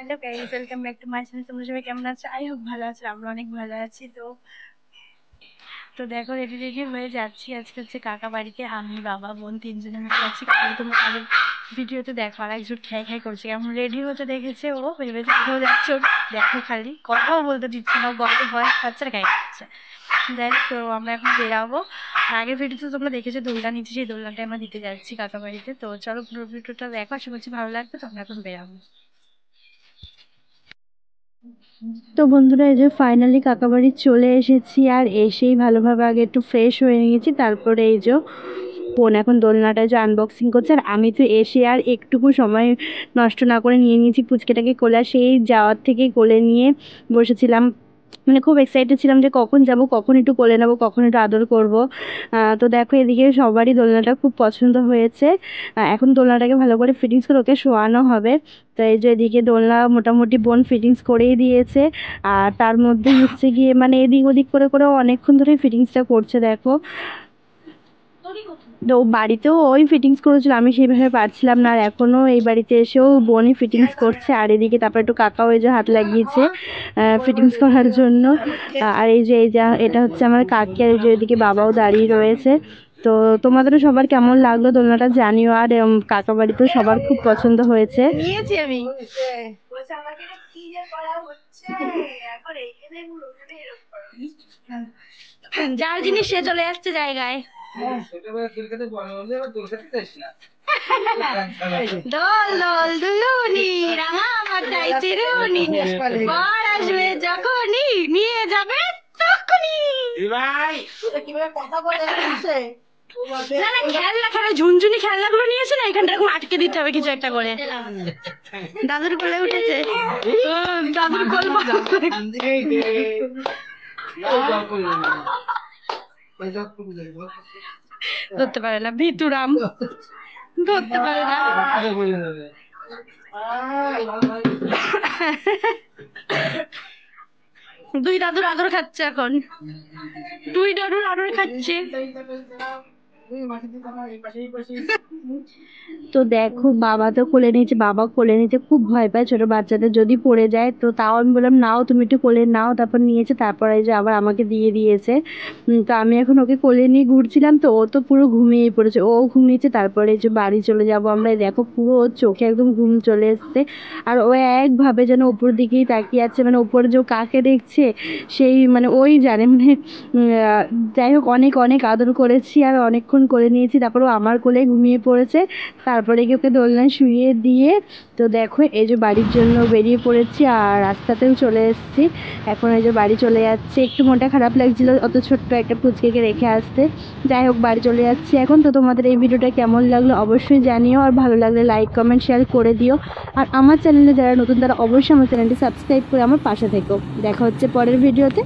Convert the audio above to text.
Hello guys, welcome back to my channel. তোমরা সবাই কেমন আছো? আই হোপ ভালো আছো। আমরা অনেক ভালো আছি। তো তো দেখো, রেডি রেডি হয়ে যাচ্ছি। আজকে হচ্ছে কাকা বাড়িতে, আমি বাবা বোন তিনজনে মিলে যাচ্ছি। তোমরা আগের ভিডিওতে দেখো, আর একজন খ্যাই খ্যাই করছে, কেমন রেডি হতে দেখেছে ও, ভেবেছে কোথাও যাচ্ছে। দেখো খালি কথাও বলতে দিচ্ছে না, গল্প ভয় খাচ্ছে আর গায়ে খাচ্ছে। দেখ, তো আমরা এখন বেরাবো। আর আগের ভিডিওতে তোমরা দেখেছো দোলনা নিচে, সেই দোলনাটা আমরা দিতে যাচ্ছি কাকা বাড়িতে। তো চলো পুরো ভিডিওটা দেখো, আশা করছি ভালো লাগবে। তো আমরা এখন বেরাবো। তো বন্ধুরা, এই যে ফাইনালি কাকাবাড়ি চলে এসেছি। আর এসেই ভালোভাবে আগে একটু ফ্রেশ হয়ে নিয়েছি, তারপরে এই যে বোন এখন দোলনাটা যে আনবক্সিং করছে। আর আমি তো এসে আর একটুকু সময় নষ্ট না করে নিয়ে নিয়েছি পুচকেটাকে কোলে। আর সেই যাওয়ার থেকেই কোলে নিয়ে বসেছিলাম, মানে খুব এক্সাইটেড ছিলাম যে কখন যাব, কখন একটু কোলে নেবো, কখন একটু আদর করব। তো দেখো, এদিকে সবারই দোলনাটা খুব পছন্দ হয়েছে। এখন দোলনাটাকে ভালো করে ফিটিংস করে ওকে শোয়ানো হবে। তো এই যে এদিকে দোলনা মোটামুটি বোন ফিটিংস করেই দিয়েছে। আর তার মধ্যে হচ্ছে গিয়ে মানে এদিক ওদিক করে করে অনেকক্ষণ ধরে ফিটিংসটা করছে দেখো। তো বাড়িতেও ওই ফিটিংস করেছিল, আমি সেইভাবে পারছিলাম না। আর এখনও এই বাড়িতে এসেও বোনই ফিটিংস করছে। আর এদিকে তারপর একটু কাকাও এই যে হাত লাগিয়েছে ফিটিংস করার জন্য। আর এই যে এটা হচ্ছে আমার কাকি, আর এই যে এদিকে বাবাও দাঁড়িয়ে রয়েছে। তো তোমাদেরও সবার কেমন লাগলো দোলনাটা জানিও। আর কাকা বাড়িতেও সবার খুব পছন্দ হয়েছে। নিয়েছি আমি। যার জিনিস সে চলে আসছে জায়গায়। দোল দোল দুলুনি রাঙা মাথায় চিরুনি, বর আসবে যখনই নিয়ে যাবে তখনই। খেলনা খেলা ঝুনঝুনি খেলনাগুলো নিয়েছে না, এখানটা এরকম আটকে দিতে হবে কিছু একটা করে। দাদুর কোলে উঠেছে, দাদুর কোল ধরতে পারে না, ভিতুরাম ধরতে পারে না। দুই দাদুর আদর খাচ্ছে এখন, দুই দাদুর আদর খাচ্ছে। তো দেখো, বাবা তো কোলে নিয়েছে, বাবা কোলে নিতে খুব ভয় পায় ছোট বাচ্চাদের, যদি পড়ে যায়। তো তাও আমি বললাম নাও, তুমি একটু কোলে নাও। তারপর নিয়েছে, তারপর এই যে আবার আমাকে দিয়ে দিয়েছে। তো আমি এখন ওকে কোলে নিয়ে ঘুরছিলাম, তো ও তো পুরো ঘুমিয়ে পড়েছে, ও ঘুমিয়েছে। তারপরে এই যে বাড়ি চলে যাব আমরা। দেখো পুরো ওর চোখে একদম ঘুম চলে এসছে। আর ও একভাবে যেন উপর দিকেই তাকিয়ে আছে, মানে উপরে যে কাকে দেখছে সেই মানে ওই জানে। মানে যাই হোক, অনেক অনেক আদর করেছি আর অনেকক্ষণ করে নিয়েছি। তারপর ও আমার কোলে ঘুমিয়ে পড়েছে। তারপরে কি ওকে দোলনায় শুইয়ে দিয়ে, তো দেখো এই যে বাড়ির জন্য বেরিয়ে পড়েছি। আর রাস্তাতেও চলে এসেছি, এখন এই যে বাড়ি চলে যাচ্ছে। একটু মনটা খারাপ লাগছিল অত ছোট্ট একটা পুচকেকে রেখে আসতে। যাই হোক, বাড়ি চলে যাচ্ছি এখন। তো তোমাদের এই ভিডিওটা কেমন লাগলো অবশ্যই জানিও, আর ভালো লাগলে লাইক কমেন্ট শেয়ার করে দিও। আর আমার চ্যানেলে যারা নতুন তারা অবশ্যই আমার চ্যানেলটি সাবস্ক্রাইব করে আমার পাশে থেকো। দেখা হচ্ছে পরের ভিডিওতে।